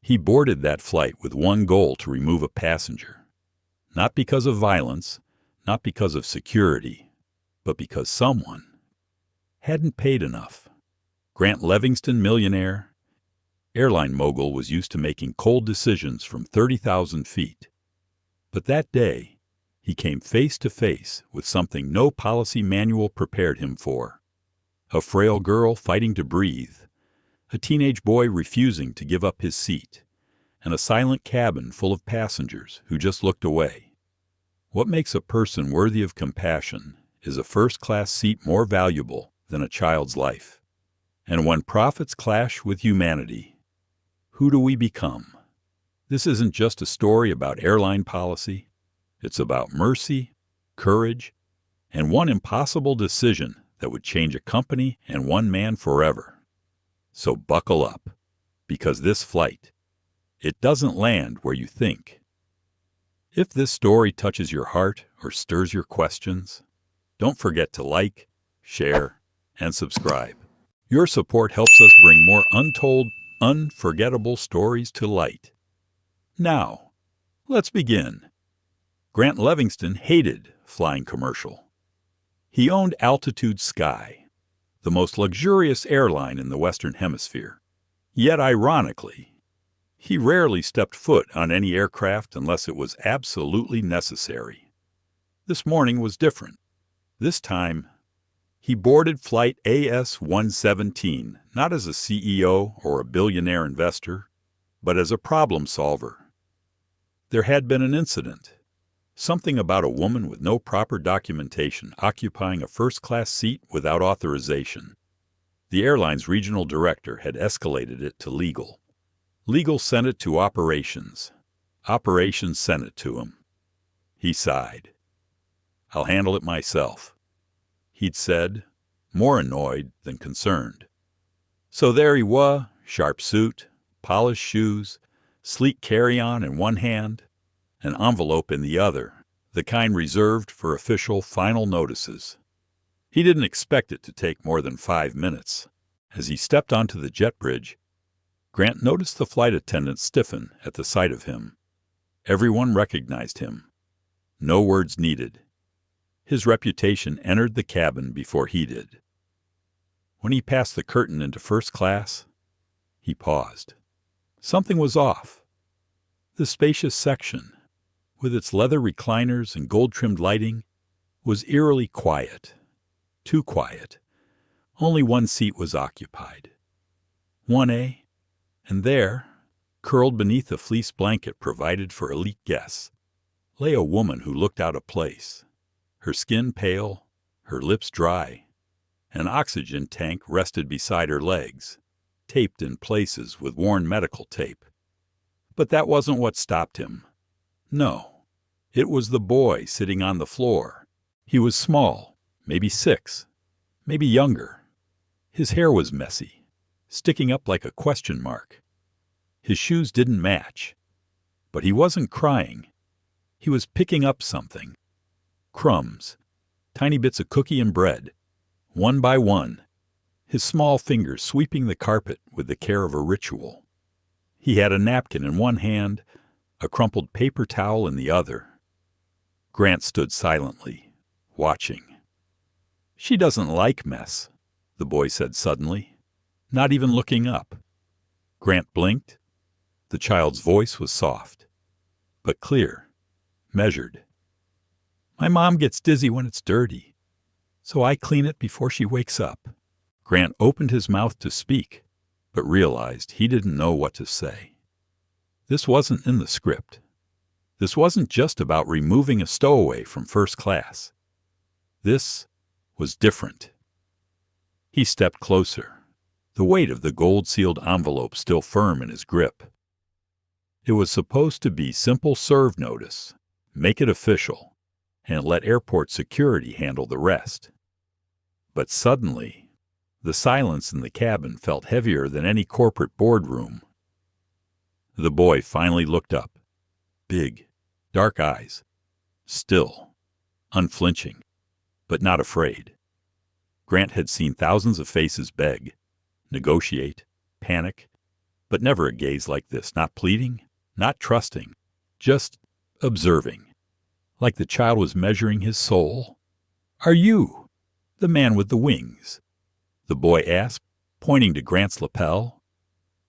He boarded that flight with one goal: to remove a passenger. Not because of violence, not because of security, but because someone hadn't paid enough. Grant Levingston, millionaire, airline mogul, was used to making cold decisions from 30,000 feet. But that day, he came face to face with something no policy manual prepared him for. A frail girl fighting to breathe, a teenage boy refusing to give up his seat, and a silent cabin full of passengers who just looked away. What makes a person worthy of compassion is a first-class seat more valuable than a child's life. And when profits clash with humanity, who do we become? This isn't just a story about airline policy. It's about mercy, courage, and one impossible decision that would change a company and one man forever. So buckle up, because this flight, it doesn't land where you think. If this story touches your heart or stirs your questions, don't forget to like, share, and subscribe. Your support helps us bring more untold, unforgettable stories to light. Now, let's begin. Grant Levingston hated flying commercial. He owned Altitude Sky, the most luxurious airline in the Western Hemisphere. Yet, ironically, he rarely stepped foot on any aircraft unless it was absolutely necessary. This morning was different. This time, he boarded Flight AS-117, not as a CEO or a billionaire investor, but as a problem solver. There had been an incident. Something about a woman with no proper documentation occupying a first-class seat without authorization. The airline's regional director had escalated it to legal. Legal sent it to operations. Operations sent it to him. He sighed. "I'll handle it myself," he'd said, more annoyed than concerned. So there he was, sharp suit, polished shoes, sleek carry-on in one hand, an envelope in the other, the kind reserved for official final notices. He didn't expect it to take more than 5 minutes. As he stepped onto the jet bridge, Grant noticed the flight attendant stiffen at the sight of him. Everyone recognized him. No words needed. His reputation entered the cabin before he did. When he passed the curtain into first class, he paused. Something was off. The spacious section, with its leather recliners and gold-trimmed lighting, was eerily quiet. Too quiet. Only one seat was occupied. 1A, and there, curled beneath a fleece blanket provided for elite guests, lay a woman who looked out of place. Her skin pale, her lips dry. An oxygen tank rested beside her legs, taped in places with worn medical tape. But that wasn't what stopped him. No, it was the boy sitting on the floor. He was small, maybe 6, maybe younger. His hair was messy, sticking up like a question mark. His shoes didn't match. But he wasn't crying. He was picking up something. Crumbs, tiny bits of cookie and bread, one by one, his small fingers sweeping the carpet with the care of a ritual. He had a napkin in one hand, a crumpled paper towel in the other. Grant stood silently, watching. "She doesn't like mess," the boy said suddenly, not even looking up. Grant blinked. The child's voice was soft, but clear, measured. "My mom gets dizzy when it's dirty, so I clean it before she wakes up." Grant opened his mouth to speak, but realized he didn't know what to say. This wasn't in the script. This wasn't just about removing a stowaway from first class. This was different. He stepped closer, the weight of the gold-sealed envelope still firm in his grip. It was supposed to be simple serve notice, make it official, and let airport security handle the rest. But suddenly, the silence in the cabin felt heavier than any corporate boardroom. The boy finally looked up. Big, dark eyes. Still, unflinching, but not afraid. Grant had seen thousands of faces beg, negotiate, panic, But never a gaze like this, not pleading, not trusting, just observing, like the child was measuring his soul. "Are you the man with the wings?" the boy asked, pointing to Grant's lapel.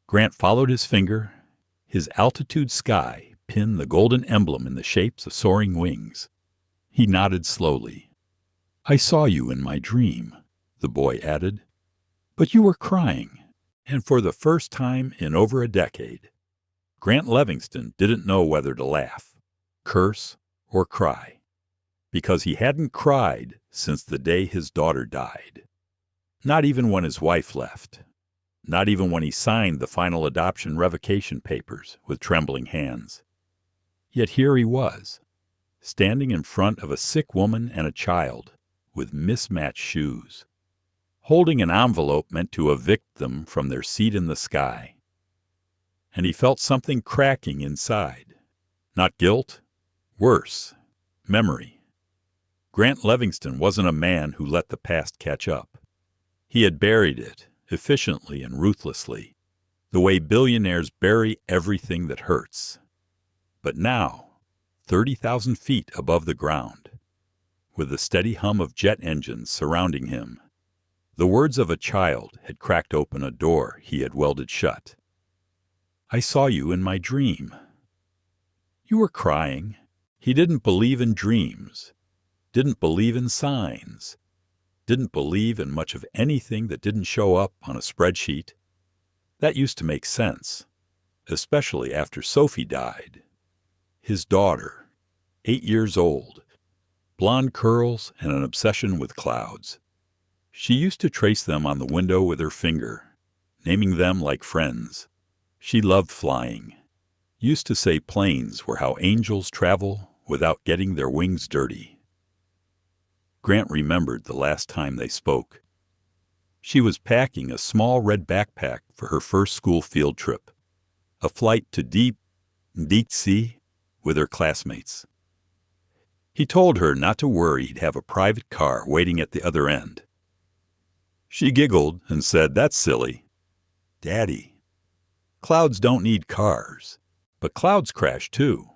Grant followed his finger. His altitude sky pinned the golden emblem in the shapes of soaring wings. He nodded slowly. "I saw you in my dream," the boy added. "But you were crying." And for the first time in over a decade, Grant Livingston didn't know whether to laugh, curse, or cry, because he hadn't cried since the day his daughter died. Not even when his wife left. Not even when he signed the final adoption revocation papers with trembling hands. Yet here he was, standing in front of a sick woman and a child with mismatched shoes, holding an envelope meant to evict them from their seat in the sky. And he felt something cracking inside. Not guilt, worse, memory. Grant Livingston wasn't a man who let the past catch up. He had buried it, efficiently and ruthlessly, the way billionaires bury everything that hurts. But now, 30,000 feet above the ground, with the steady hum of jet engines surrounding him, the words of a child had cracked open a door he had welded shut. "I saw you in my dream." You were crying. He didn't believe in dreams, didn't believe in signs, didn't believe in much of anything that didn't show up on a spreadsheet. That used to make sense, especially after Sophie died. His daughter, 8 years old, blonde curls and an obsession with clouds. She used to trace them on the window with her finger, naming them like friends. She loved flying, used to say planes were how angels travel without getting their wings dirty. Grant remembered the last time they spoke. She was packing a small red backpack for her first school field trip, a flight to deep sea with her classmates. He told her not to worry, he'd have a private car waiting at the other end. She giggled and said, "That's silly." "Daddy, clouds don't need cars." But clouds crash too.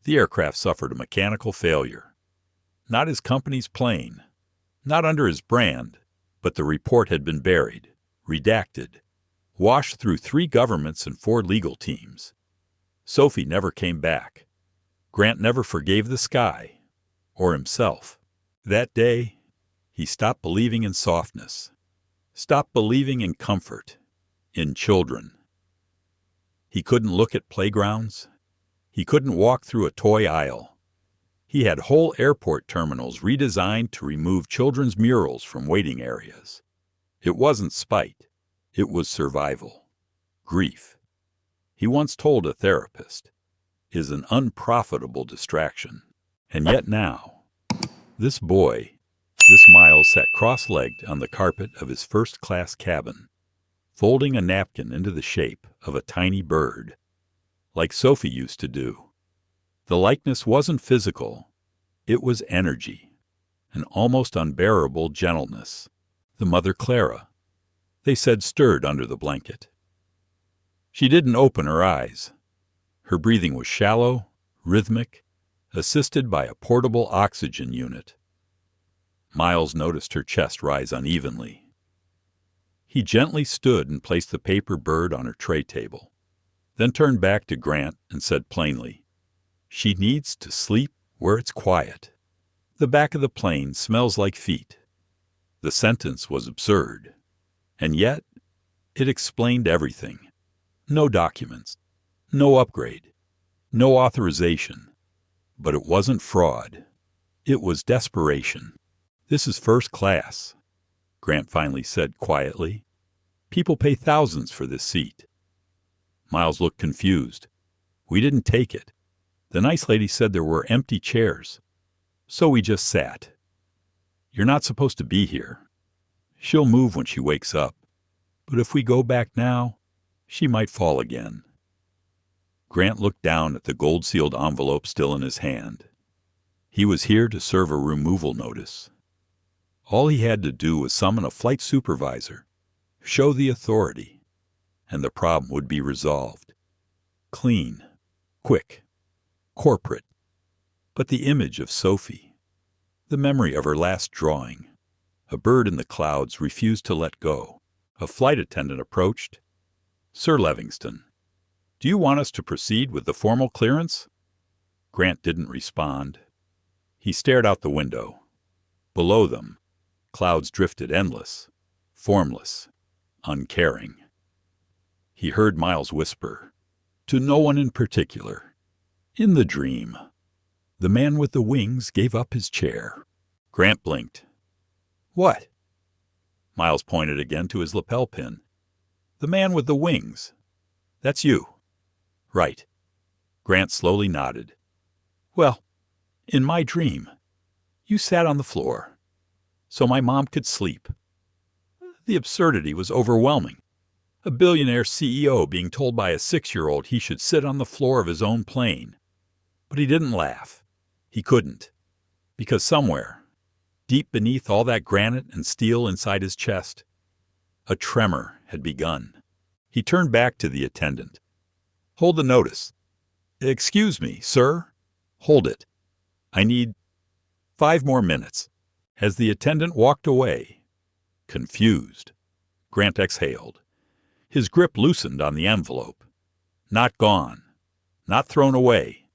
The aircraft suffered a mechanical failure. Not his company's plane, not under his brand, but the report had been buried, redacted, washed through 3 governments and 4 legal teams. Sophie never came back. Grant never forgave the sky, or himself. That day, he stopped believing in softness, stopped believing in comfort, in children. He couldn't look at playgrounds. He couldn't walk through a toy aisle. He had whole airport terminals redesigned to remove children's murals from waiting areas. It wasn't spite. It was survival. Grief. He once told a therapist, is an unprofitable distraction. And yet now, this boy, this Miles sat cross-legged on the carpet of his first-class cabin, folding a napkin into the shape of a tiny bird, like Sophie used to do. The likeness wasn't physical. It was energy, an almost unbearable gentleness. The mother Clara, they said, stirred under the blanket. She didn't open her eyes. Her breathing was shallow, rhythmic, assisted by a portable oxygen unit. Miles noticed her chest rise unevenly. He gently stood and placed the paper bird on her tray table, then turned back to Grant and said plainly, "She needs to sleep where it's quiet. The back of the plane smells like feet." The sentence was absurd, and yet it explained everything. No documents, no upgrade, no authorization. But it wasn't fraud. It was desperation. "This is first class," Grant finally said quietly. "People pay thousands for this seat." Miles looked confused. "We didn't take it. The nice lady said there were empty chairs, so we just sat. You're not supposed to be here. She'll move when she wakes up, but if we go back now, she might fall again." Grant looked down at the gold-sealed envelope still in his hand. He was here to serve a removal notice. All he had to do was summon a flight supervisor, show the authority, and the problem would be resolved. Clean, quick, corporate. But the image of Sophie, the memory of her last drawing, a bird in the clouds refused to let go. A flight attendant approached. "Sir Levingston, do you want us to proceed with the formal clearance?" Grant didn't respond. He stared out the window. Below them, clouds drifted endless, formless, uncaring. He heard Miles whisper, "To no one in particular." In the dream, the man with the wings gave up his chair. Grant blinked. "What?" Miles pointed again to his lapel pin. "The man with the wings. That's you." "Right." Grant slowly nodded. "Well, in my dream, you sat on the floor, so my mom could sleep. The absurdity was overwhelming. A billionaire CEO being told by a 6-year-old he should sit on the floor of his own plane. But he didn't laugh. He couldn't. Because somewhere, deep beneath all that granite and steel inside his chest, a tremor had begun. He turned back to the attendant. "Hold the notice." "Excuse me, sir." "Hold it. I need 5 more minutes." As the attendant walked away, confused, Grant exhaled. His grip loosened on the envelope. Not gone, not thrown away,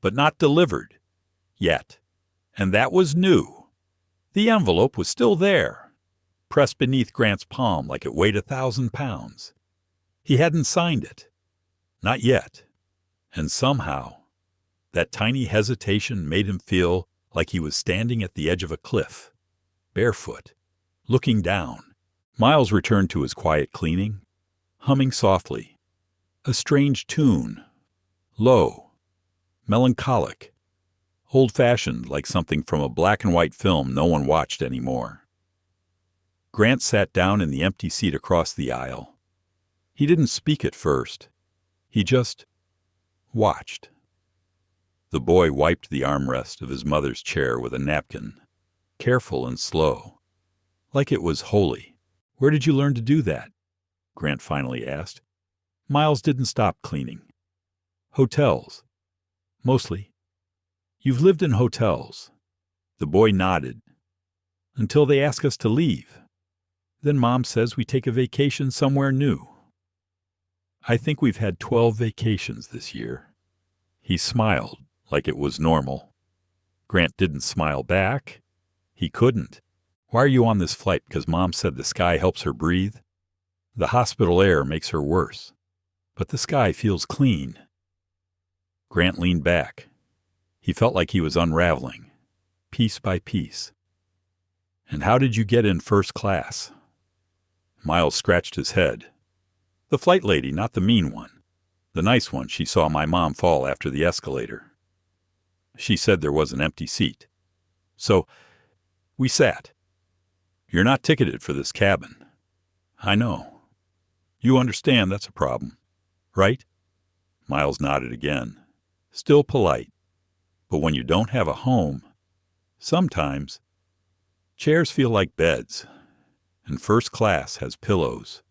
but not delivered. Yet. And that was new. The envelope was still there, pressed beneath Grant's palm like it weighed 1,000 pounds. He hadn't signed it. Not yet. And somehow, that tiny hesitation made him feel like he was standing at the edge of a cliff, barefoot, looking down. Miles returned to his quiet cleaning, humming softly, a strange tune, low, melancholic, old-fashioned like something from a black-and-white film no one watched anymore. Grant sat down in the empty seat across the aisle. He didn't speak at first. He just watched. The boy wiped the armrest of his mother's chair with a napkin, careful and slow, like it was holy. "Where did you learn to do that?" Grant finally asked. Miles didn't stop cleaning. "Hotels. Mostly." "You've lived in hotels." The boy nodded. "Until they ask us to leave. Then Mom says we take a vacation somewhere new." "I think we've had 12 vacations this year." He smiled like it was normal. Grant didn't smile back. He couldn't. "Why are you on this flight? Because Mom said the sky helps her breathe? The hospital air makes her worse. But the sky feels clean." Grant leaned back. He felt like he was unraveling, piece by piece. "And how did you get in first class?" Miles scratched his head. "The flight lady, not the mean one. The nice one she saw my mom fall after the escalator. She said there was an empty seat. So, we sat. You're not ticketed for this cabin." "I know. You understand that's a problem, right?" Miles nodded again, still polite. "But when you don't have a home, sometimes chairs feel like beds, and first class has pillows."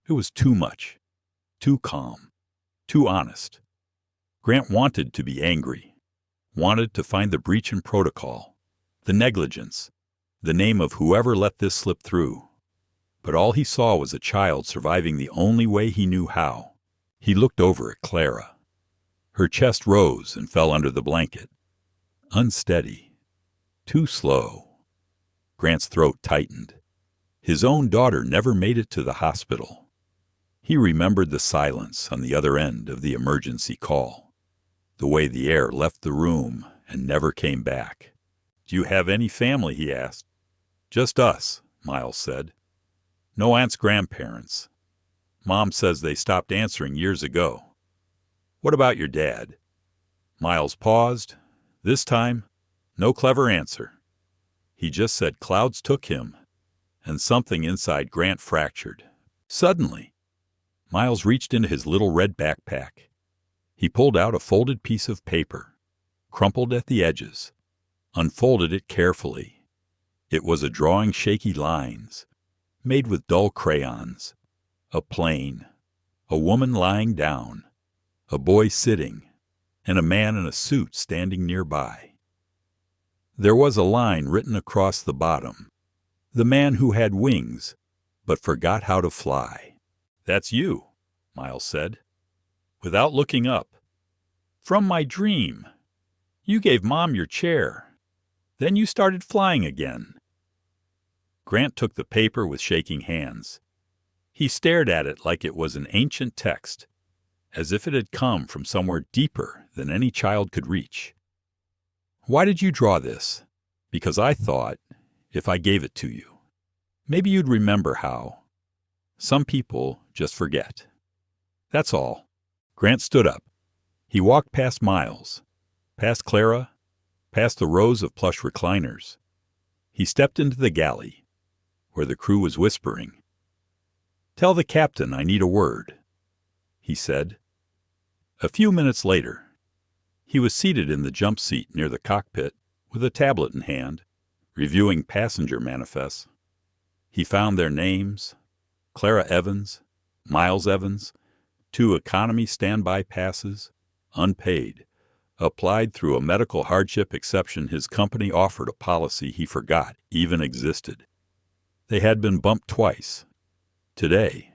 It was too much, too calm, too honest. Grant wanted to be angry, wanted to find the breach in protocol, the negligence, the name of whoever let this slip through. But all he saw was a child surviving the only way he knew how. He looked over at Clara. Her chest rose and fell under the blanket. Unsteady. Too slow. Grant's throat tightened. His own daughter never made it to the hospital. He remembered the silence on the other end of the emergency call, the way the air left the room and never came back. "Do you have any family?" he asked. "Just us," Miles said. "No aunts, grandparents. Mom says they stopped answering years ago." "What about your dad?" Miles paused. This time, no clever answer. He just said clouds took him, and something inside Grant fractured. Suddenly, Miles reached into his little red backpack. He pulled out a folded piece of paper, crumpled at the edges, unfolded it carefully. It was a drawing shaky lines, made with dull crayons. A plane. a woman lying down, a boy sitting, and a man in a suit standing nearby. There was a line written across the bottom: "The man who had wings, but forgot how to fly." "That's you," Miles said, without looking up. "From my dream. You gave Mom your chair. Then you started flying again." Grant took the paper with shaking hands. He stared at it like it was an ancient text, as if it had come from somewhere deeper than any child could reach. "Why did you draw this?" "Because I thought, if I gave it to you, maybe you'd remember how. Some people just forget. That's all." Grant stood up. He walked past Miles, past Clara, past the rows of plush recliners. He stepped into the galley, where the crew was whispering. "Tell the captain I need a word," he said. A few minutes later, he was seated in the jump seat near the cockpit with a tablet in hand, reviewing passenger manifests. He found their names: Clara Evans, Miles Evans, 2 economy standby passes, unpaid, applied through a medical hardship exception his company offered a policy he forgot even existed. They had been bumped twice. Today,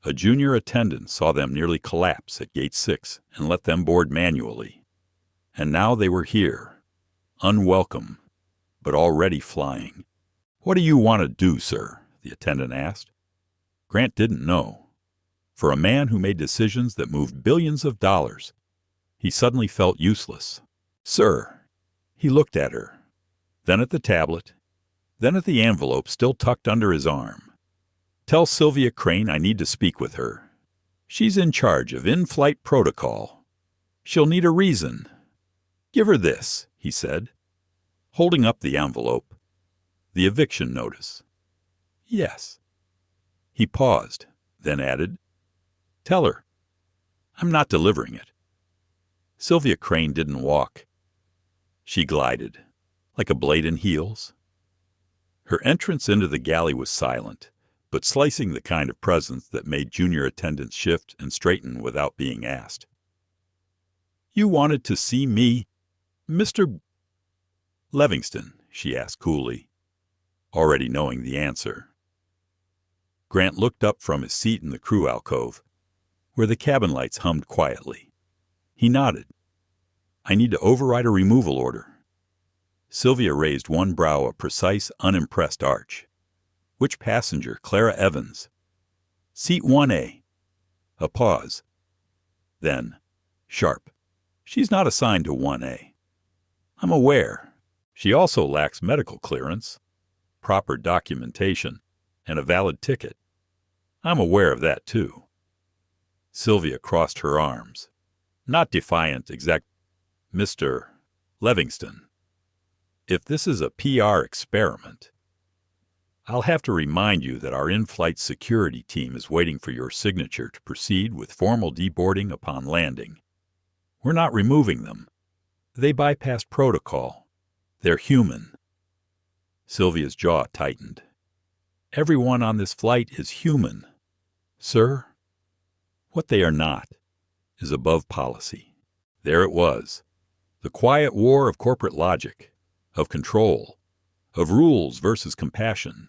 a junior attendant saw them nearly collapse at Gate 6 and let them board manually. And now they were here, unwelcome, but already flying. "What do you want to do, sir?" the attendant asked. Grant didn't know. For a man who made decisions that moved billions of dollars, he suddenly felt useless. "Sir," he looked at her, then at the tablet, then at the envelope still tucked under his arm. "Tell Sylvia Crane I need to speak with her. She's in charge of in-flight protocol. She'll need a reason. Give her this," he said, holding up the envelope. "The eviction notice." "Yes." He paused, then added, "Tell her I'm not delivering it." Sylvia Crane didn't walk. She glided, like a blade in heels. Her entrance into the galley was silent, but slicing the kind of presence that made junior attendants shift and straighten without being asked. "You wanted to see me, Mr. Livingston?" she asked coolly, already knowing the answer. Grant looked up from his seat in the crew alcove, where the cabin lights hummed quietly. He nodded. "I need to override a removal order." Sylvia raised one brow a precise, unimpressed arch. "Which passenger?" "Clara Evans." "Seat 1A. A pause. Then, sharp. "She's not assigned to 1A. "I'm aware. She also lacks medical clearance, proper documentation, and a valid ticket." "I'm aware of that, too." Sylvia crossed her arms. "Not defiant, Mr. Livingston. If this is a PR experiment, I'll have to remind you that our in-flight security team is waiting for your signature to proceed with formal deboarding upon landing. We're not removing them. They bypassed protocol. They're human." Sylvia's jaw tightened. "Everyone on this flight is human, sir. What they are not is above policy." There it was, the quiet war of corporate logic, of control, of rules versus compassion.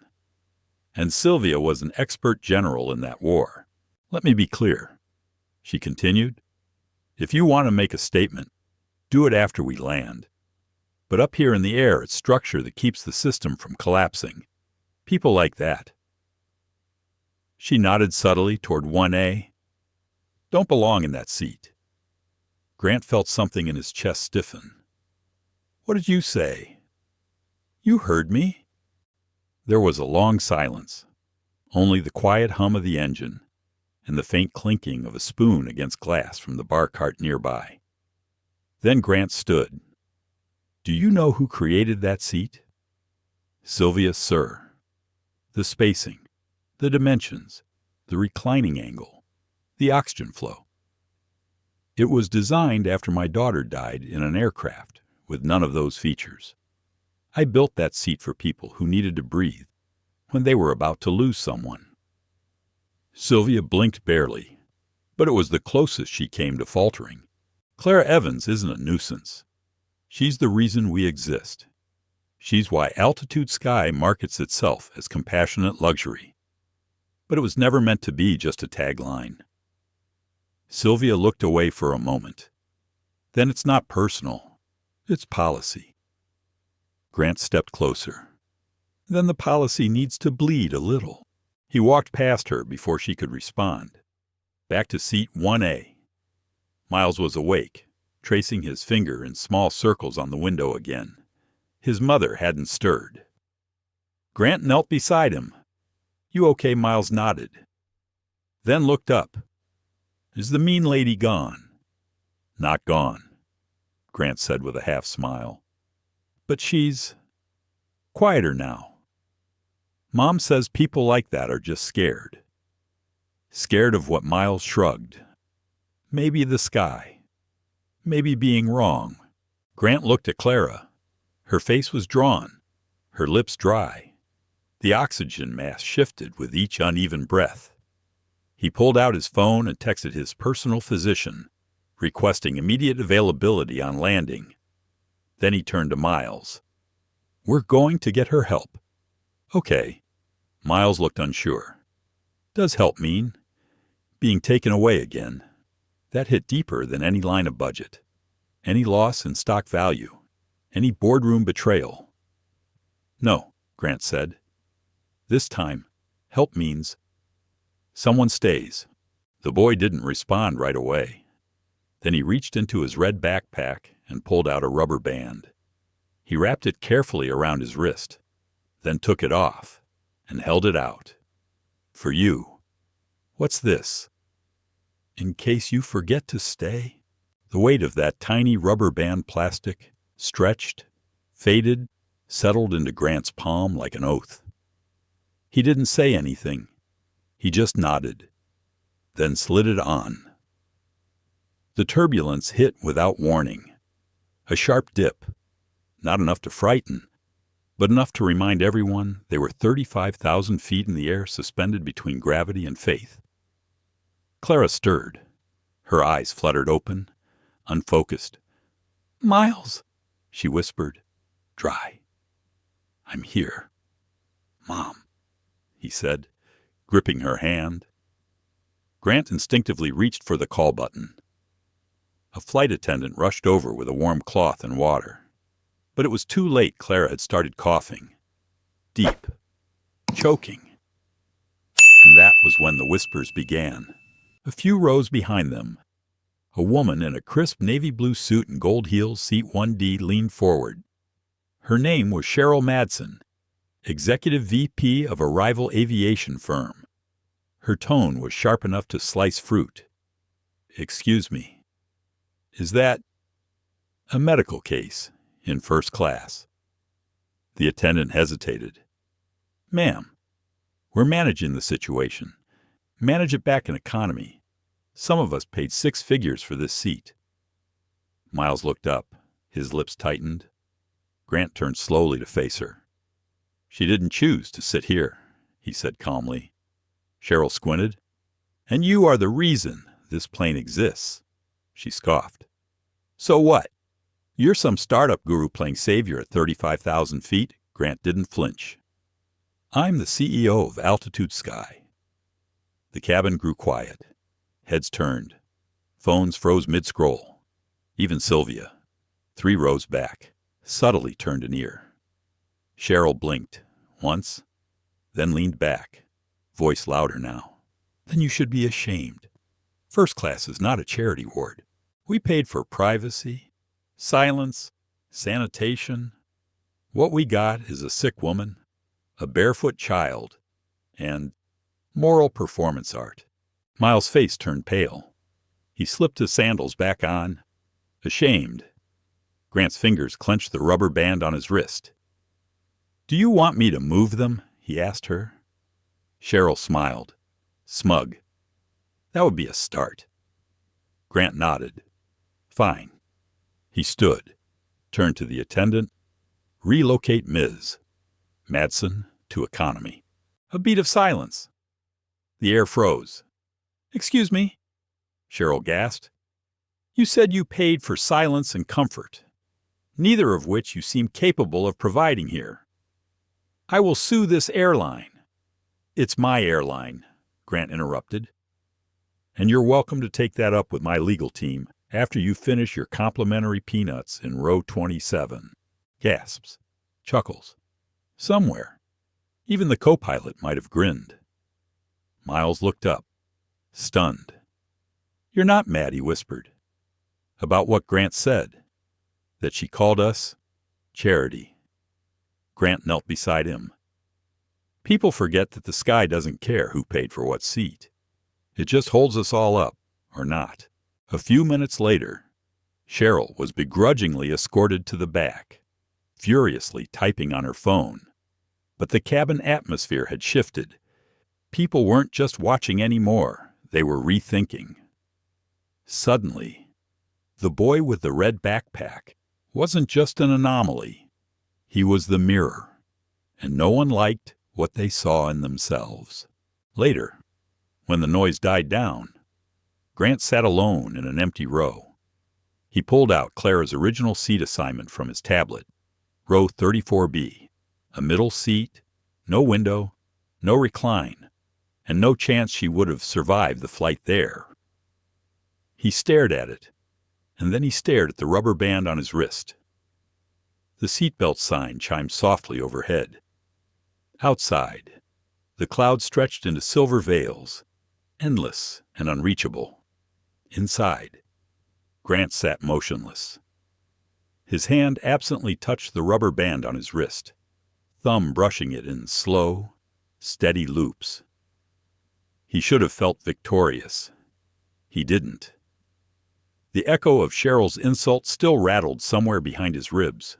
And Sylvia was an expert general in that war. "Let me be clear," she continued. "If you want to make a statement, do it after we land. But up here in the air, it's structure that keeps the system from collapsing. People like that." She nodded subtly toward 1A. "Don't belong in that seat." Grant felt something in his chest stiffen. "What did you say?" "You heard me." There was a long silence, only the quiet hum of the engine and the faint clinking of a spoon against glass from the bar cart nearby. Then Grant stood. "Do you know who created that seat?" "Sylvia, sir. The spacing, the dimensions, the reclining angle, the oxygen flow. It was designed after my daughter died in an aircraft with none of those features. I built that seat for people who needed to breathe when they were about to lose someone." Sylvia blinked barely, but it was the closest she came to faltering. Clara Evans isn't a nuisance. She's the reason we exist. She's why Altitude Sky markets itself as compassionate luxury. But it was never meant to be just a tagline. Sylvia looked away for a moment. Then it's not personal. It's policy. Grant stepped closer. Then the policy needs to bleed a little. He walked past her before she could respond. Back to seat 1A. Miles was awake, tracing his finger in small circles on the window again. His mother hadn't stirred. Grant knelt beside him. "You okay?" Miles nodded. Then looked up. "Is the mean lady gone?" "Not gone," Grant said with a half smile. "But she's quieter now. Mom says people like that are just scared." Scared of what? Miles shrugged. "Maybe the sky. Maybe being wrong." Grant looked at Clara. Her face was drawn, her lips dry. The oxygen mask shifted with each uneven breath. He pulled out his phone and texted his personal physician, requesting immediate availability on landing. Then he turned to Miles. "We're going to get her help." "Okay." Miles looked unsure. "Does help mean being taken away again?" That hit deeper than any line of budget, any loss in stock value, any boardroom betrayal. "No," Grant said. "This time, help means someone stays." The boy didn't respond right away. Then he reached into his red backpack and pulled out a rubber band. He wrapped it carefully around his wrist, then took it off and held it out. "For you." "What's this?" "In case you forget to stay." The weight of that tiny rubber band plastic stretched, faded, settled into Grant's palm like an oath. He didn't say anything. He just nodded, then slid it on. The turbulence hit without warning. A sharp dip, not enough to frighten, but enough to remind everyone they were 35,000 feet in the air, suspended between gravity and faith. Clara stirred. Her eyes fluttered open, unfocused. "Miles," she whispered. "Dry. I'm here." "Mom," he said, gripping her hand. Grant instinctively reached for the call button. A flight attendant rushed over with a warm cloth and water. But it was too late. Clara had started coughing. Deep. Choking. And that was when the whispers began. A few rows behind them, a woman in a crisp navy blue suit and gold heels, seat 1D, leaned forward. Her name was Cheryl Madsen, executive VP of a rival aviation firm. Her tone was sharp enough to slice fruit. "Excuse me. Is that a medical case in first class?" The attendant hesitated. "Ma'am, we're managing the situation. Manage it back in economy. Some of us paid 6 figures for this seat." Miles looked up. His lips tightened. Grant turned slowly to face her. "She didn't choose to sit here," he said calmly. Cheryl squinted. "And you are the reason this plane exists," she scoffed. "So what? You're some startup guru playing savior at 35,000 feet?" Grant didn't flinch. "I'm the CEO of Altitude Sky." The cabin grew quiet. Heads turned. Phones froze mid-scroll. Even Sylvia, 3 rows back, subtly turned an ear. Cheryl blinked, once, then leaned back, voice louder now. "Then you should be ashamed. First class is not a charity ward. We paid for privacy, silence, sanitation. What we got is a sick woman, a barefoot child, and moral performance art." Miles' face turned pale. He slipped his sandals back on, ashamed. Grant's fingers clenched the rubber band on his wrist. "Do you want me to move them?" he asked her. Cheryl smiled, smug. "That would be a start." Grant nodded. "Fine." He stood, turned to the attendant. "Relocate Ms. Madsen to economy." A beat of silence. The air froze. "Excuse me." Cheryl gasped. You said you paid for silence and comfort, neither of which you seem capable of providing here. I will sue this airline. It's my airline, Grant interrupted. And you're welcome to take that up with my legal team after you finish your complimentary peanuts in row 27. Gasps. Chuckles. Somewhere. Even the co-pilot might have grinned. Miles looked up, stunned. You're not mad, he whispered. About what Grant said. That she called us charity. Grant knelt beside him. People forget that the sky doesn't care who paid for what seat. It just holds us all up, or not. A few minutes later, Cheryl was begrudgingly escorted to the back, furiously typing on her phone. But the cabin atmosphere had shifted. People weren't just watching anymore, they were rethinking. Suddenly, the boy with the red backpack wasn't just an anomaly. He was the mirror, and no one liked what they saw in themselves. Later, when the noise died down, Grant sat alone in an empty row. He pulled out Clara's original seat assignment from his tablet, row 34B, a middle seat, no window, no recline, and no chance she would have survived the flight there. He stared at it, and then he stared at the rubber band on his wrist. The seatbelt sign chimed softly overhead. Outside, the clouds stretched into silver veils, endless and unreachable. Inside, Grant sat motionless. His hand absently touched the rubber band on his wrist, thumb brushing it in slow, steady loops. He should have felt victorious. He didn't. The echo of Cheryl's insult still rattled somewhere behind his ribs.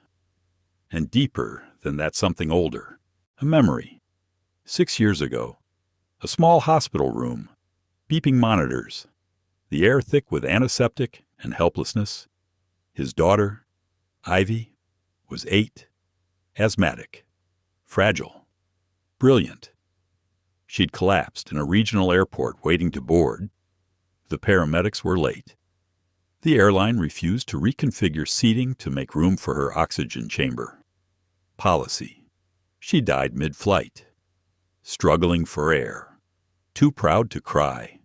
And deeper than that something older, a memory. 6 years ago, a small hospital room, beeping monitors, the air thick with antiseptic and helplessness. His daughter, Ivy, was 8, asthmatic, fragile, brilliant. She'd collapsed in a regional airport waiting to board. The paramedics were late. The airline refused to reconfigure seating to make room for her oxygen chamber. Policy. She died mid-flight, struggling for air, too proud to cry,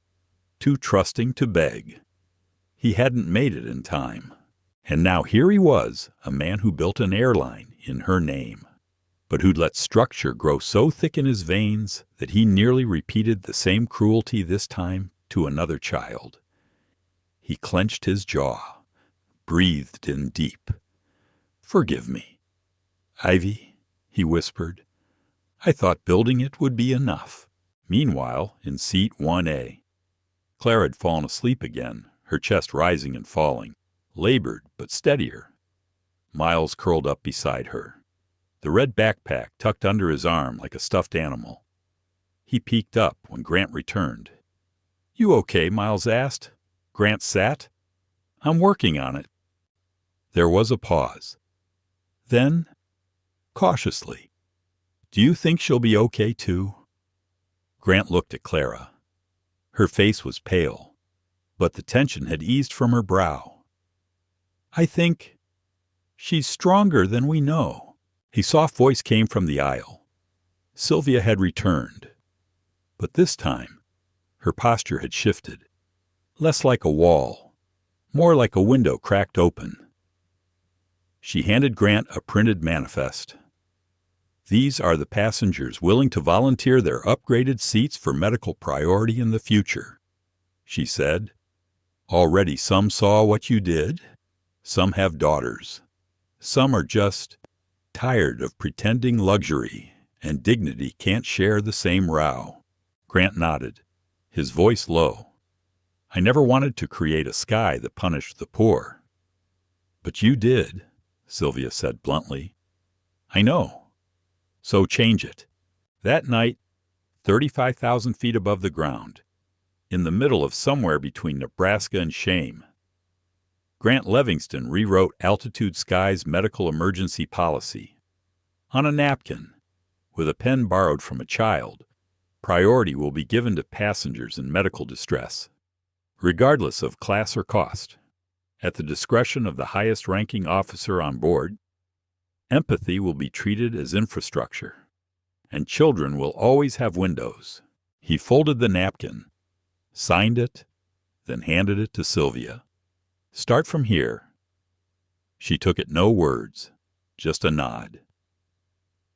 too trusting to beg. He hadn't made it in time. And now here he was, a man who built an airline in her name, but who'd let structure grow so thick in his veins that he nearly repeated the same cruelty this time to another child. He clenched his jaw, breathed in deep. Forgive me. Ivy, he whispered. I thought building it would be enough. Meanwhile, in seat 1A, Clara had fallen asleep again, her chest rising and falling, labored but steadier. Miles curled up beside her, the red backpack tucked under his arm like a stuffed animal. He peeked up when Grant returned. You okay? Miles asked. Grant sat. I'm working on it. There was a pause. Then, cautiously, do you think she'll be okay too? Grant looked at Clara. Her face was pale, but the tension had eased from her brow. I think she's stronger than we know. A soft voice came from the aisle. Sylvia had returned, but this time her posture had shifted. Less like a wall, more like a window cracked open. She handed Grant a printed manifest. These are the passengers willing to volunteer their upgraded seats for medical priority in the future, she said. Already some saw what you did. Some have daughters. Some are just tired of pretending luxury and dignity can't share the same row. Grant nodded, his voice low. I never wanted to create a sky that punished the poor. But you did, Sylvia said bluntly. I know. So change it. That night, 35,000 feet above the ground, in the middle of somewhere between Nebraska and Shame, Grant Livingston rewrote Altitude Sky's medical emergency policy. On a napkin, with a pen borrowed from a child, priority will be given to passengers in medical distress. regardless of class or cost, at the discretion of the highest-ranking officer on board. Empathy will be treated as infrastructure, and children will always have windows. He folded the napkin, signed it, then handed it to Sylvia. Start from here. She took it, no words, just a nod.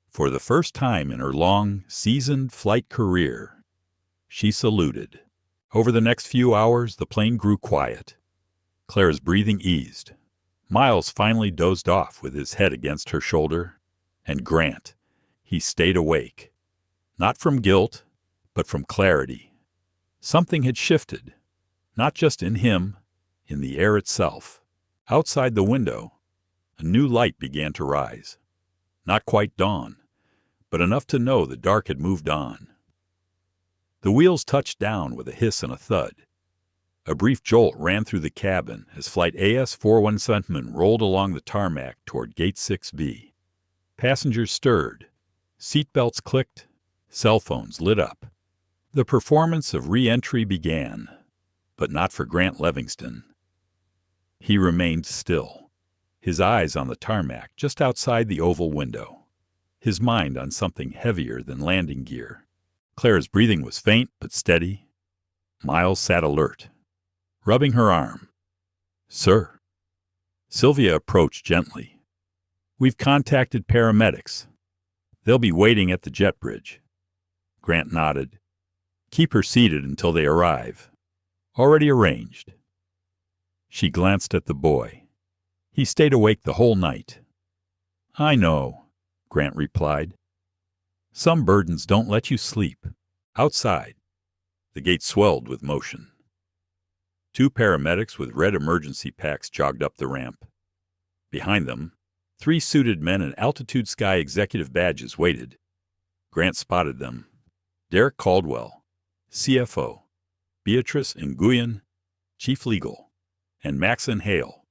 For the first time in her long, seasoned flight career, she saluted. Over the next few hours, the plane grew quiet. Clara's breathing eased. Miles finally dozed off with his head against her shoulder. And Grant, he stayed awake. Not from guilt, but from clarity. Something had shifted, not just in him, in the air itself. Outside the window, a new light began to rise. Not quite dawn, but enough to know the dark had moved on. The wheels touched down with a hiss and a thud. A brief jolt ran through the cabin as Flight AS-417 rolled along the tarmac toward Gate 6B. Passengers stirred. Seatbelts clicked. Cell phones lit up. The performance of re-entry began, but not for Grant Livingston. He remained still, his eyes on the tarmac just outside the oval window, his mind on something heavier than landing gear. Clara's breathing was faint but steady. Miles sat alert, rubbing her arm. "Sir." Sylvia approached gently. "We've contacted paramedics. They'll be waiting at the jet bridge." Grant nodded. "Keep her seated until they arrive. Already arranged." She glanced at the boy. "He stayed awake the whole night." "I know," Grant replied. "Some burdens don't let you sleep." Outside, the gate swelled with motion. 2 paramedics with red emergency packs jogged up the ramp. Behind them, 3 suited men in Altitude Sky executive badges waited. Grant spotted them. Derek Caldwell, CFO, Beatrice Nguyen, Chief Legal, and Maxon Hale,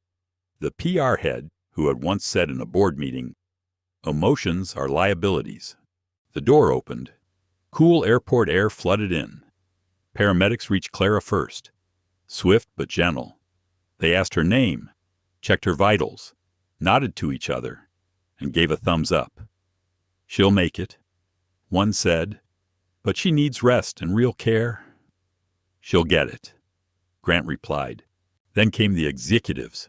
the PR head who had once said in a board meeting, "Emotions are liabilities." The door opened. Cool airport air flooded in. Paramedics reached Clara first, swift but gentle. They asked her name, checked her vitals, nodded to each other, and gave a thumbs up. "She'll make it," one said, "but she needs rest and real care." "She'll get it," Grant replied. Then came the executives.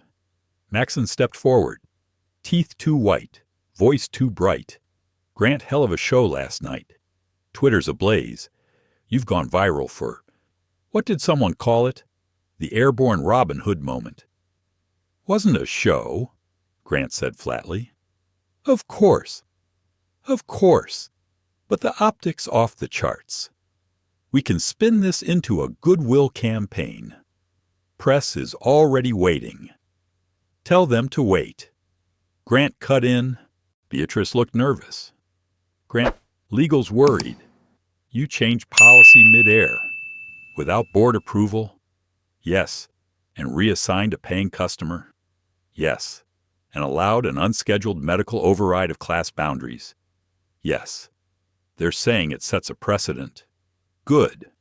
Maxon stepped forward, teeth too white, voice too bright. "Grant, hell of a show last night. Twitter's ablaze. You've gone viral for, what did someone call it? The airborne Robin Hood moment." "Wasn't a show," Grant said flatly. Of course. But the optics off the charts. We can spin this into a goodwill campaign. Press is already waiting. Tell them to wait." Grant cut in. Beatrice looked nervous. "Grant, legal's worried. You changed policy mid-air. Without board approval?" "Yes." "And reassigned a paying customer?" "Yes." "And allowed an unscheduled medical override of class boundaries?" "Yes." "They're saying it sets a precedent." "Good."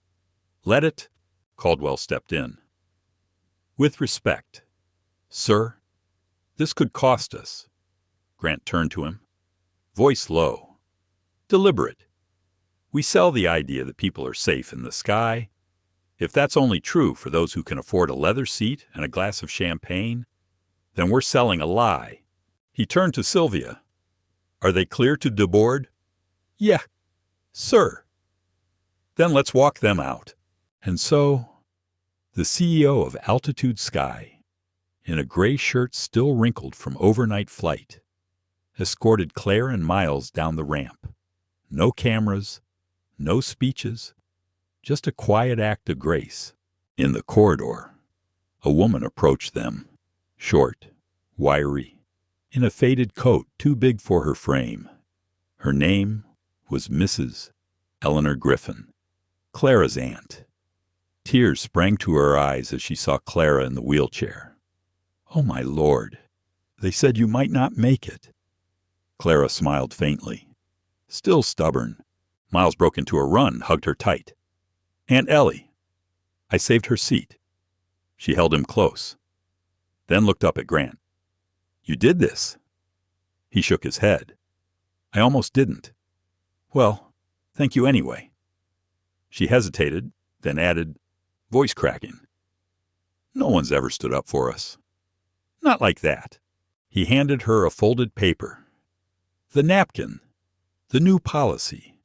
"Let it," Caldwell stepped in. "With respect, sir, this could cost us." Grant turned to him, voice low, deliberate. "We sell the idea that people are safe in the sky. If that's only true for those who can afford a leather seat and a glass of champagne, then we're selling a lie." He turned to Sylvia. "Are they clear to deboard?" "Yeah, sir." "Then let's walk them out." And so, the CEO of Altitude Sky, in a gray shirt still wrinkled from overnight flight, escorted Claire and Miles down the ramp. No cameras, no speeches, just a quiet act of grace. In the corridor, a woman approached them, short, wiry, in a faded coat too big for her frame. Her name was Mrs. Eleanor Griffin, Clara's aunt. Tears sprang to her eyes as she saw Clara in the wheelchair. "Oh, my Lord, they said you might not make it." Clara smiled faintly. Still stubborn, Miles broke into a run, hugged her tight. "Aunt Ellie." "I saved her seat." She held him close, then looked up at Grant. "You did this?" He shook his head. "I almost didn't." "Well, thank you anyway." She hesitated, then added, voice cracking, "No one's ever stood up for us." "Not like that." He handed her a folded paper. "The napkin. The new policy.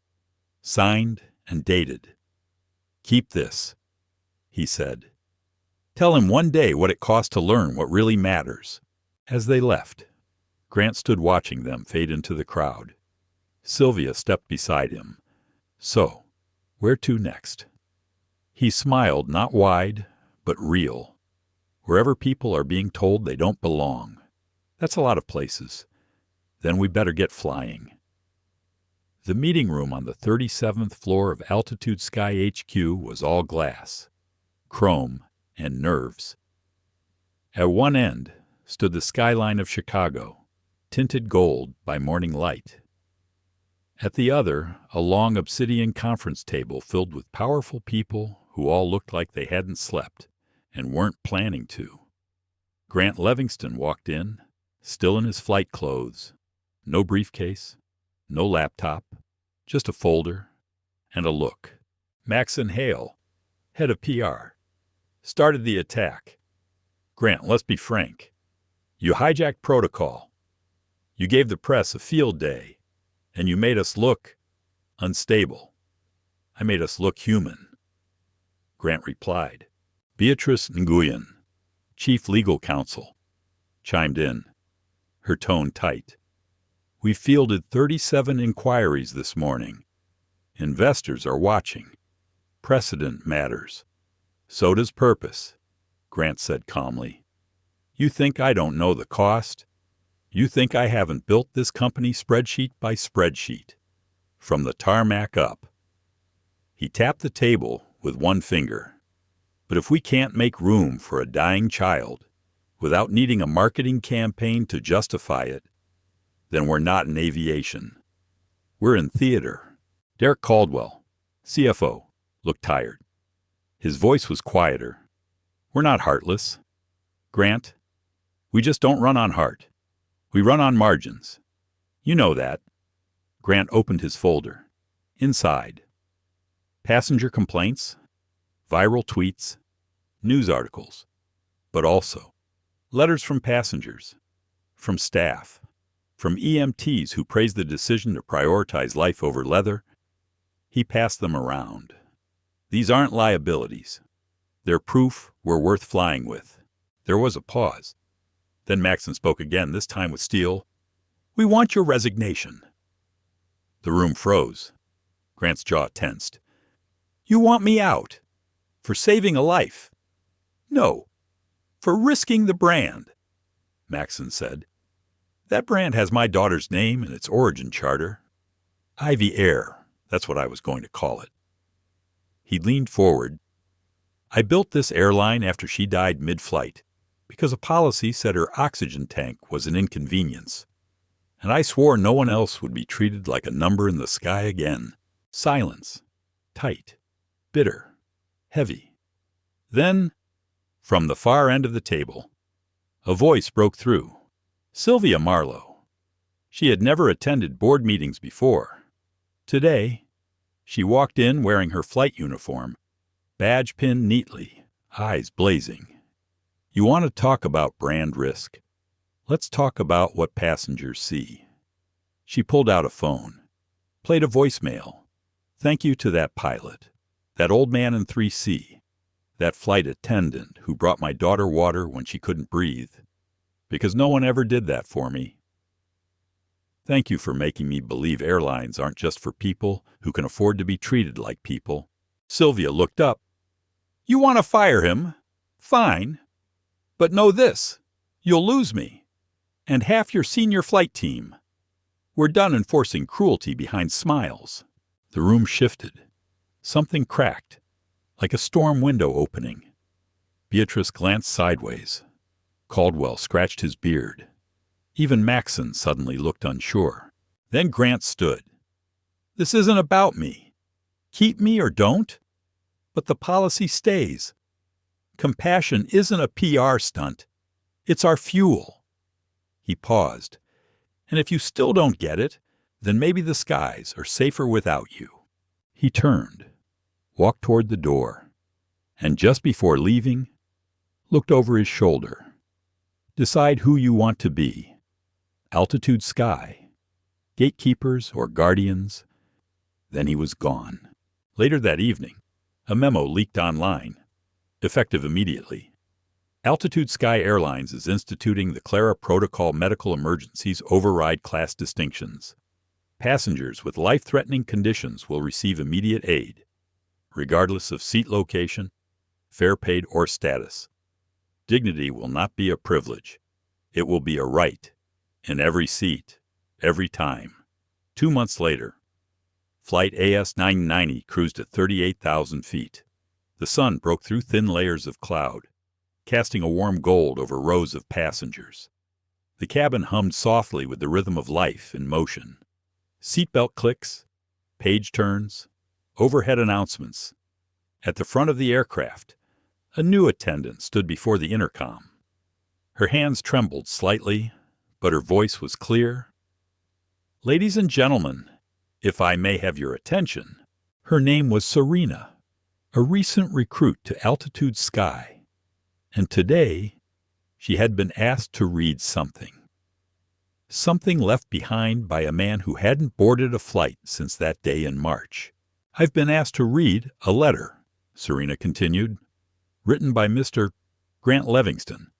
Signed and dated. Keep this," he said. "Tell him one day what it costs to learn what really matters." As they left, Grant stood watching them fade into the crowd. Sylvia stepped beside him. "So, where to next?" He smiled, not wide, but real. "Wherever people are being told they don't belong. That's a lot of places. Then we better get flying." The meeting room on the 37th floor of Altitude Sky HQ was all glass, chrome, and nerves. At one end stood the skyline of Chicago, tinted gold by morning light. At the other, a long obsidian conference table filled with powerful people who all looked like they hadn't slept and weren't planning to. Grant Livingston walked in, still in his flight clothes, no briefcase, no laptop, just a folder and a look. Maxon Hale, head of PR, started the attack. "Grant, let's be frank. You hijacked protocol. You gave the press a field day, and you made us look unstable. I made us look human." Grant replied. Beatrice Nguyen, chief legal counsel, chimed in, her tone tight. "We fielded 37 inquiries this morning. Investors are watching. Precedent matters. So does purpose," Grant said calmly. "You think I don't know the cost? You think I haven't built this company spreadsheet by spreadsheet, from the tarmac up?" He tapped the table with one finger. "But if we can't make room for a dying child without needing a marketing campaign to justify it, then we're not in aviation. We're in theater." Derek Caldwell, CFO, looked tired. His voice was quieter. "We're not heartless, Grant. We just don't run on heart. We run on margins. You know that." Grant opened his folder. Inside, passenger complaints, viral tweets, news articles, but also letters from passengers, from staff, from EMTs who praised the decision to prioritize life over leather. He passed them around. "These aren't liabilities. They're proof we're worth flying with." There was a pause. Then Maxon spoke again, this time with steel. "We want your resignation." The room froze. Grant's jaw tensed. "You want me out? For saving a life?" "No, for risking the brand," Maxon said. "That brand has my daughter's name in its origin charter. Ivy Air, that's what I was going to call it." He leaned forward. "I built this airline after she died mid-flight, because a policy said her oxygen tank was an inconvenience. And I swore no one else would be treated like a number in the sky again." Silence. Tight. Bitter. Heavy. Then, from the far end of the table, a voice broke through. Sylvia Marlowe. She had never attended board meetings before. Today, she walked in wearing her flight uniform, badge pinned neatly, eyes blazing. "You want to talk about brand risk? Let's talk about what passengers see." She pulled out a phone, played a voicemail. "Thank you to that pilot, that old man in 3C, that flight attendant who brought my daughter water when she couldn't breathe, because no one ever did that for me. Thank you for making me believe airlines aren't just for people who can afford to be treated like people." Sylvia looked up. "You want to fire him? Fine. But know this, you'll lose me, and half your senior flight team. We're done enforcing cruelty behind smiles." The room shifted. Something cracked, like a storm window opening. Beatrice glanced sideways. Caldwell scratched his beard. Even Maxon suddenly looked unsure. Then Grant stood. "This isn't about me. Keep me or don't, but the policy stays. Compassion isn't a PR stunt. It's our fuel." He paused. "And if you still don't get it, then maybe the skies are safer without you." He turned, walked toward the door, and just before leaving, looked over his shoulder. "Decide who you want to be. Altitude sky, gatekeepers or guardians." Then he was gone. Later that evening, a memo leaked online, effective immediately. Altitude Sky Airlines is instituting the Clara Protocol Medical Emergencies Override Class distinctions. Passengers with life-threatening conditions will receive immediate aid, regardless of seat location, fare paid, or status. Dignity will not be a privilege. It will be a right, in every seat, every time. 2 months later, Flight AS-990 cruised at 38,000 feet. The sun broke through thin layers of cloud, casting a warm gold over rows of passengers. The cabin hummed softly with the rhythm of life in motion. Seatbelt clicks, page turns, overhead announcements. At the front of the aircraft, a new attendant stood before the intercom. Her hands trembled slightly, but her voice was clear. "Ladies and gentlemen, if I may have your attention." Her name was Serena, a recent recruit to Altitude Sky, and today she had been asked to read something. Something left behind by a man who hadn't boarded a flight since that day in March. "I've been asked to read a letter," Serena continued, "written by Mr. Grant Livingston,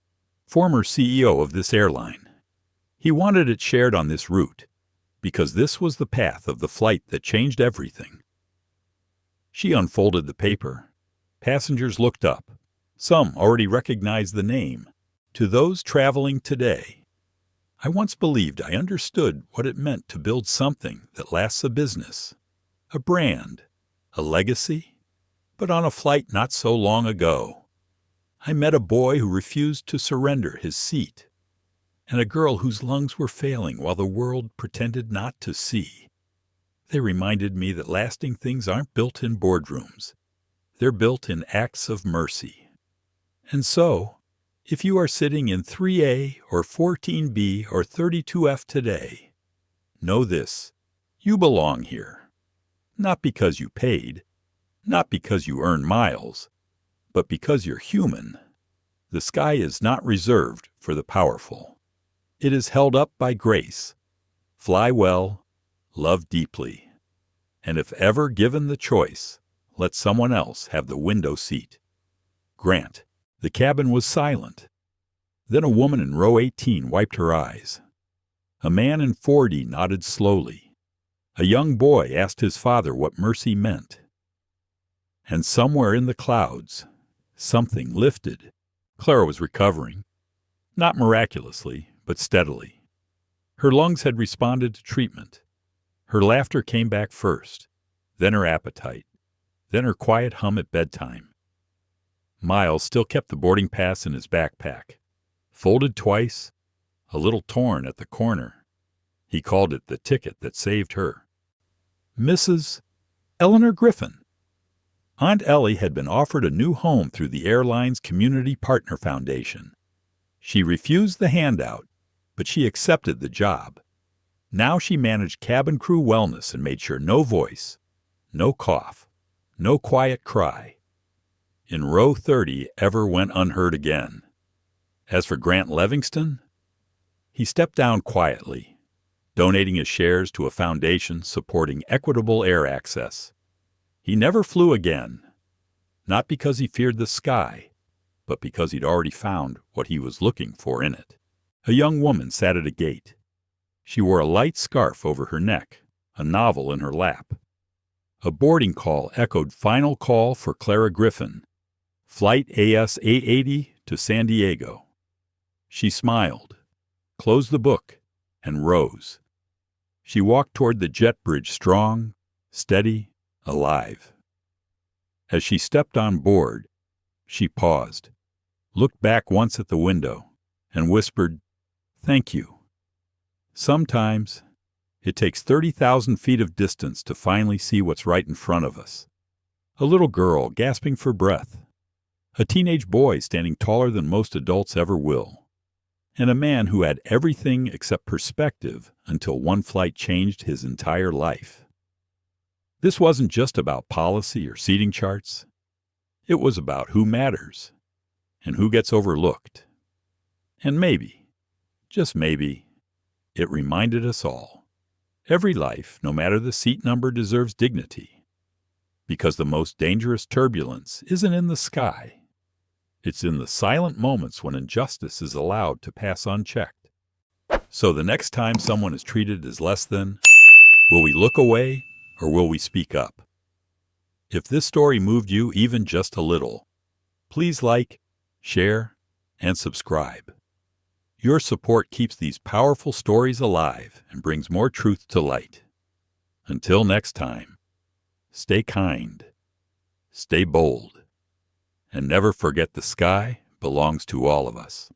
former CEO of this airline. He wanted it shared on this route, because this was the path of the flight that changed everything." She unfolded the paper. Passengers looked up. Some already recognized the name. "To those traveling today, I once believed I understood what it meant to build something that lasts a business, a brand, a legacy. But on a flight not so long ago, I met a boy who refused to surrender his seat, and a girl whose lungs were failing while the world pretended not to see. They reminded me that lasting things aren't built in boardrooms. They're built in acts of mercy. And so, if you are sitting in 3A or 14B or 32F today, know this: you belong here. Not because you paid, not because you earn miles, but because you're human. The sky is not reserved for the powerful. It is held up by grace. Fly well, love deeply, and if ever given the choice, let someone else have the window seat." Grant. The cabin was silent. Then a woman in row 18 wiped her eyes. A man in 40 nodded slowly. A young boy asked his father what mercy meant. And somewhere in the clouds, something lifted. Clara was recovering. Not miraculously, but steadily. Her lungs had responded to treatment. Her laughter came back first, then her appetite, then her quiet hum at bedtime. Miles still kept the boarding pass in his backpack, folded twice, a little torn at the corner. He called it the ticket that saved her. Mrs. Eleanor Griffin. Aunt Ellie had been offered a new home through the airline's Community Partner Foundation. She refused the handout, but she accepted the job. Now she managed cabin crew wellness and made sure no voice, no cough, no quiet cry in row 30 ever went unheard again. As for Grant Livingston, he stepped down quietly, donating his shares to a foundation supporting equitable air access. He never flew again, not because he feared the sky, but because he'd already found what he was looking for in it. A young woman sat at a gate. She wore a light scarf over her neck, a novel in her lap. A boarding call echoed final call for Clara Griffin, Flight AS-880 to San Diego. She smiled, closed the book, and rose. She walked toward the jet bridge strong, steady, alive. As she stepped on board, she paused, looked back once at the window, and whispered, "Thank you." Sometimes it takes 30,000 feet of distance to finally see what's right in front of us. A little girl gasping for breath. a teenage boy standing taller than most adults ever will, and a man who had everything except perspective until one flight changed his entire life. This wasn't just about policy or seating charts. It was about who matters and who gets overlooked. And maybe, just maybe, it reminded us all. Every life, no matter the seat number, deserves dignity. Because the most dangerous turbulence isn't in the sky. It's in the silent moments when injustice is allowed to pass unchecked. So the next time someone is treated as less than, will we look away or will we speak up? If this story moved you even just a little, please like, share, and subscribe. Your support keeps these powerful stories alive and brings more truth to light. Until next time, stay kind, stay bold, and never forget the sky belongs to all of us.